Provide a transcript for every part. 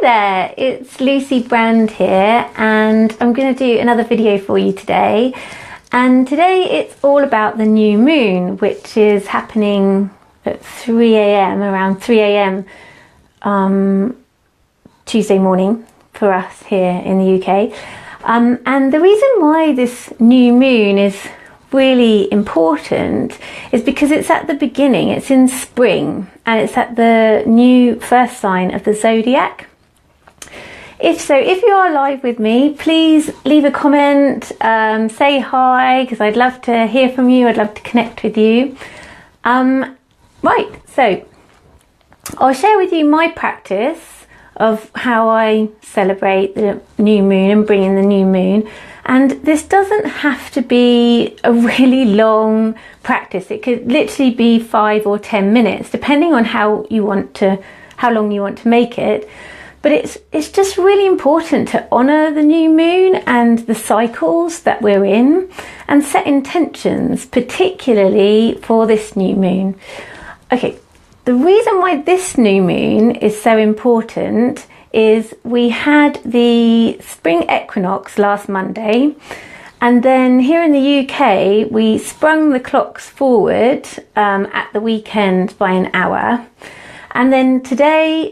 there, it's Lucy Brand here, and I'm going to do another video for you today. And today it's all about the new moon, which is happening at 3 a.m, around 3 a.m. Tuesday morning for us here in the UK. And the reason why this new moon is really important is because it's at the beginning, it's in spring, and it's at the new first sign of the zodiac. If you are live with me, please leave a comment, say hi, because I'd love to hear from you, I'd love to connect with you. Right, so I'll share with you my practice of how I celebrate the new moon and bring in the new moon. And this doesn't have to be a really long practice. It could literally be 5 or 10 minutes, depending on how long you want to make it. But it's just really important to honor the new moon and the cycles that we're in and set intentions, particularly for this new moon. Okay, the reason why this new moon is so important is we had the spring equinox last Monday, and then here in the UK we sprung the clocks forward at the weekend by an hour, and then tomorrow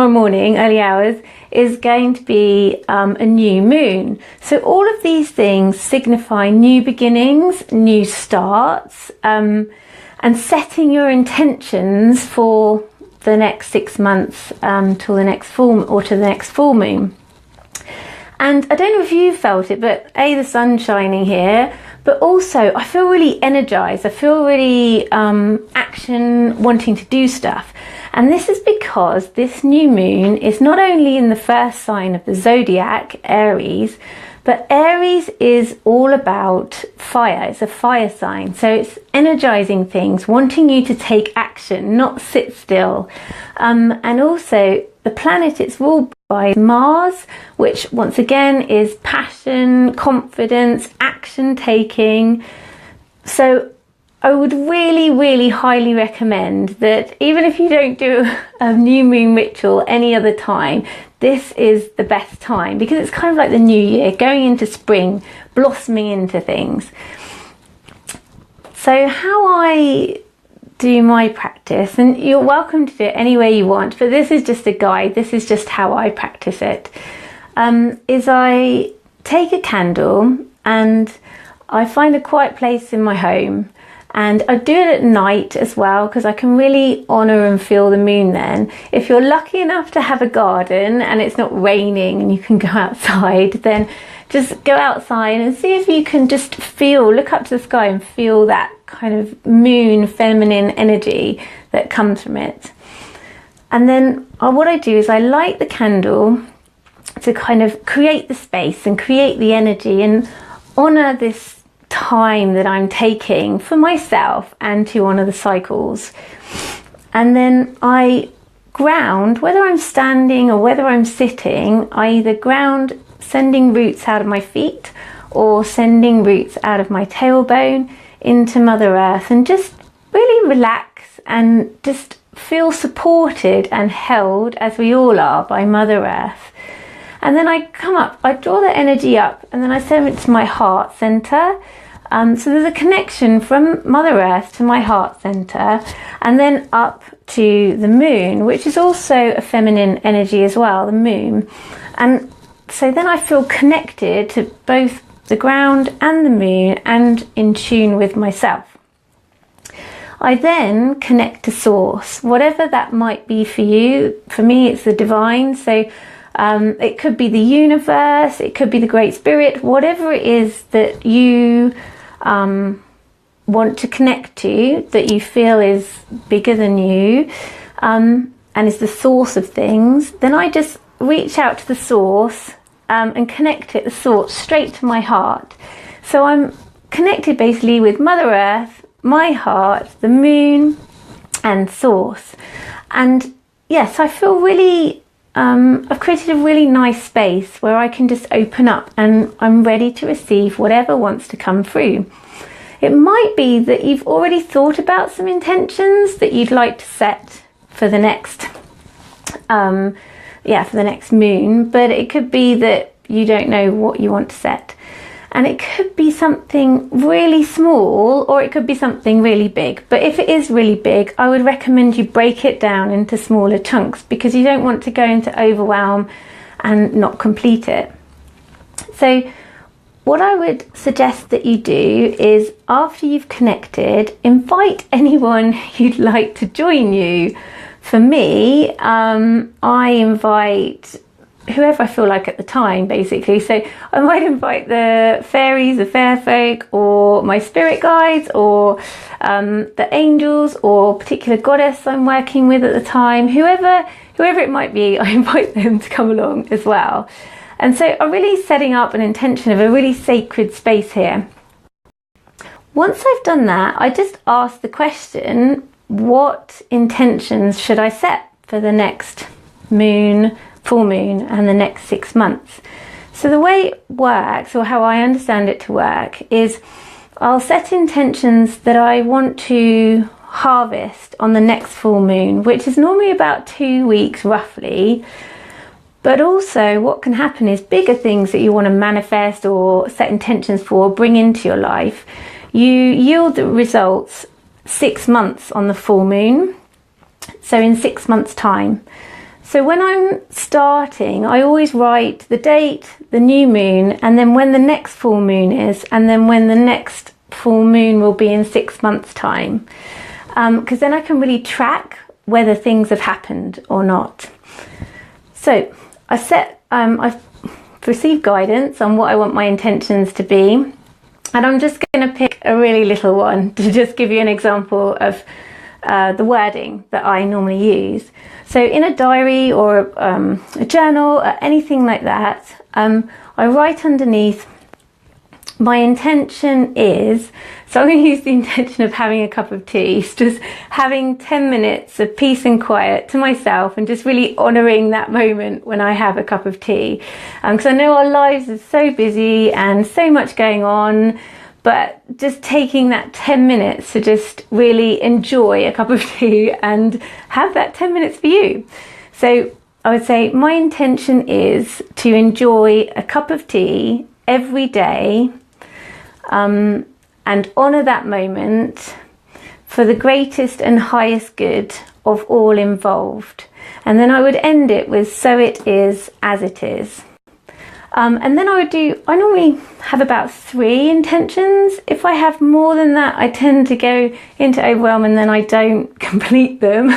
morning, early hours, is going to be a new moon. So all of these things signify new beginnings, new starts, and setting your intentions for the next 6 months till the next full moon. And I don't know if you felt it, but the sun's shining here, but also I feel really energized. I feel really action, wanting to do stuff. And this is because this new moon is not only in the first sign of the zodiac, Aries, but Aries is all about fire. It's a fire sign. So it's energizing things, wanting you to take action, not sit still. And also the planet it's ruled by Mars, which once again is passion, confidence, action taking. So I would really, really highly recommend that even if you don't do a new moon ritual any other time, this is the best time, because it's kind of like the new year, going into spring, blossoming into things. So how I do my practice, and you're welcome to do it any way you want, but this is just a guide, this is just how I practice it, is I take a candle and I find a quiet place in my home. And I do it at night as well, because I can really honour and feel the moon then. If you're lucky enough to have a garden and it's not raining and you can go outside, then just go outside and see if you can just look up to the sky and feel that kind of moon feminine energy that comes from it. And then what I do is I light the candle to kind of create the space and create the energy and honour this time that I'm taking for myself and to honour the cycles. And then I ground, whether I'm standing or whether I'm sitting, I either ground sending roots out of my feet or sending roots out of my tailbone into Mother Earth, and just really relax and just feel supported and held, as we all are, by Mother Earth. And then I come up, I draw the energy up, and then I send it to my heart center. So there's a connection from Mother Earth to my heart center, and then up to the moon, which is also a feminine energy as well, the moon. And so then I feel connected to both the ground and the moon, and in tune with myself. I then connect to source, whatever that might be for you. For me, it's the divine. So it could be the universe, it could be the Great Spirit, whatever it is that you want to connect to, that you feel is bigger than you and is the source of things. Then I just reach out to the source and connect the source straight to my heart. So I'm connected basically with Mother Earth, my heart, the moon and source. And yes, I feel really I've created a really nice space where I can just open up and I'm ready to receive whatever wants to come through. It might be that you've already thought about some intentions that you'd like to set for the next for the next moon, but it could be that you don't know what you want to set. And it could be something really small, or it could be something really big. But if it is really big, I would recommend you break it down into smaller chunks, because you don't want to go into overwhelm and not complete it. So what I would suggest that you do is, after you've connected, invite anyone you'd like to join you. For me, I invite whoever I feel like at the time, basically. So I might invite the fairies, the fair folk, or my spirit guides, or the angels, or particular goddess I'm working with at the time. Whoever it might be, I invite them to come along as well. And so I'm really setting up an intention of a really sacred space here. Once I've done that, I just ask the question, what intentions should I set for the next moon, full moon, and the next 6 months? So the way it works, or how I understand it to work, is I'll set intentions that I want to harvest on the next full moon, which is normally about 2 weeks roughly. But also what can happen is bigger things that you want to manifest or set intentions for, bring into your life, you yield the results 6 months on the full moon. So in 6 months' time. So when I'm starting, I always write the date, the new moon, and then when the next full moon is, and then when the next full moon will be in 6 months' time. Because then I can really track whether things have happened or not. So I've received guidance on what I want my intentions to be, and I'm just going to pick a really little one to just give you an example of the wording that I normally use. So in a diary or a journal or anything like that, I write underneath, my intention is, so I'm going to use the intention of having a cup of tea, just having 10 minutes of peace and quiet to myself, and just really honouring that moment when I have a cup of tea. Because I know our lives are so busy and so much going on, but just taking that 10 minutes to just really enjoy a cup of tea and have that 10 minutes for you. So I would say my intention is to enjoy a cup of tea every day, and honour that moment for the greatest and highest good of all involved. And then I would end it with, so it is as it is. And then I normally have about 3 intentions. If I have more than that, I tend to go into overwhelm and then I don't complete them.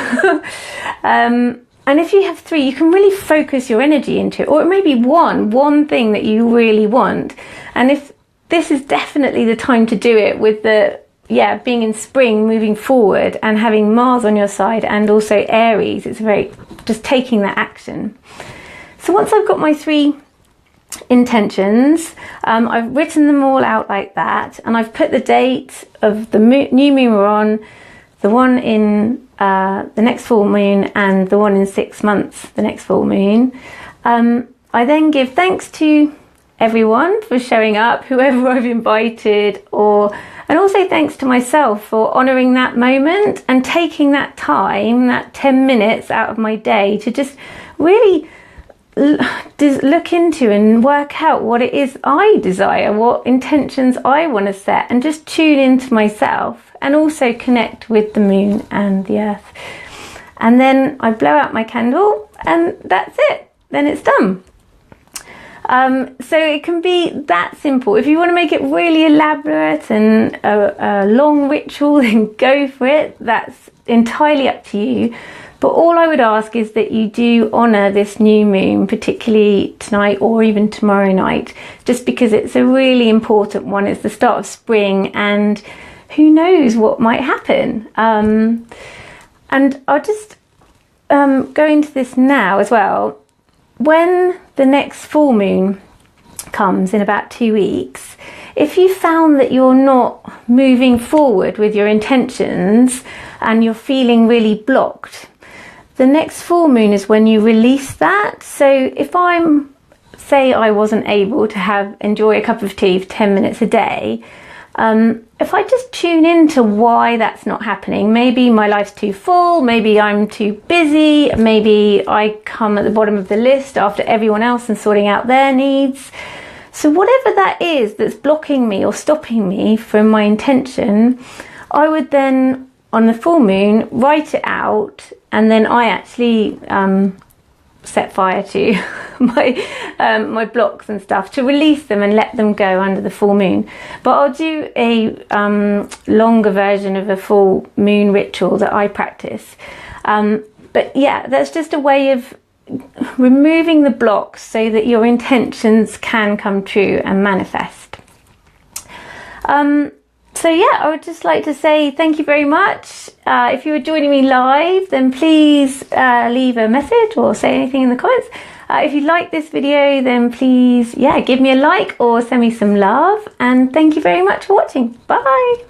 And if you have 3, you can really focus your energy into it, or it may be one thing that you really want. And if this is definitely the time to do it, with the being in spring, moving forward, and having Mars on your side, and also Aries, it's very just taking that action. So once I've got my 3 intentions, I've written them all out like that, and I've put the date of the new moon we're on, the one in the next full moon, and the one in 6 months, the next full moon. I then give thanks to everyone for showing up, whoever I've invited, and also thanks to myself for honouring that moment and taking that time, that 10 minutes out of my day to just really look into and work out what it is I desire, what intentions I want to set, and just tune into myself, and also connect with the moon and the earth. And then I blow out my candle, and that's it. Then it's done. So it can be that simple. If you want to make it really elaborate and a long ritual, then go for it. That's entirely up to you. But all I would ask is that you do honour this new moon, particularly tonight or even tomorrow night, just because it's a really important one. It's the start of spring, and who knows what might happen. And I'll just go into this now as well. When the next full moon comes in about 2 weeks, if you found that you're not moving forward with your intentions and you're feeling really blocked, the next full moon is when you release that. So if say I wasn't able to enjoy a cup of tea for 10 minutes a day, If I just tune into why that's not happening, maybe my life's too full, maybe I'm too busy, maybe I come at the bottom of the list after everyone else and sorting out their needs. So whatever that is that's blocking me or stopping me from my intention, I would then, on the full moon, write it out, and then I actually set fire to my blocks and stuff to release them and let them go under the full moon. But I'll do a longer version of a full moon ritual that I practice. But yeah, that's just a way of removing the blocks so that your intentions can come true and manifest. So yeah, I would just like to say thank you very much. If you were joining me live, then please leave a message or say anything in the comments. If you like this video, then please, give me a like or send me some love. And thank you very much for watching. Bye.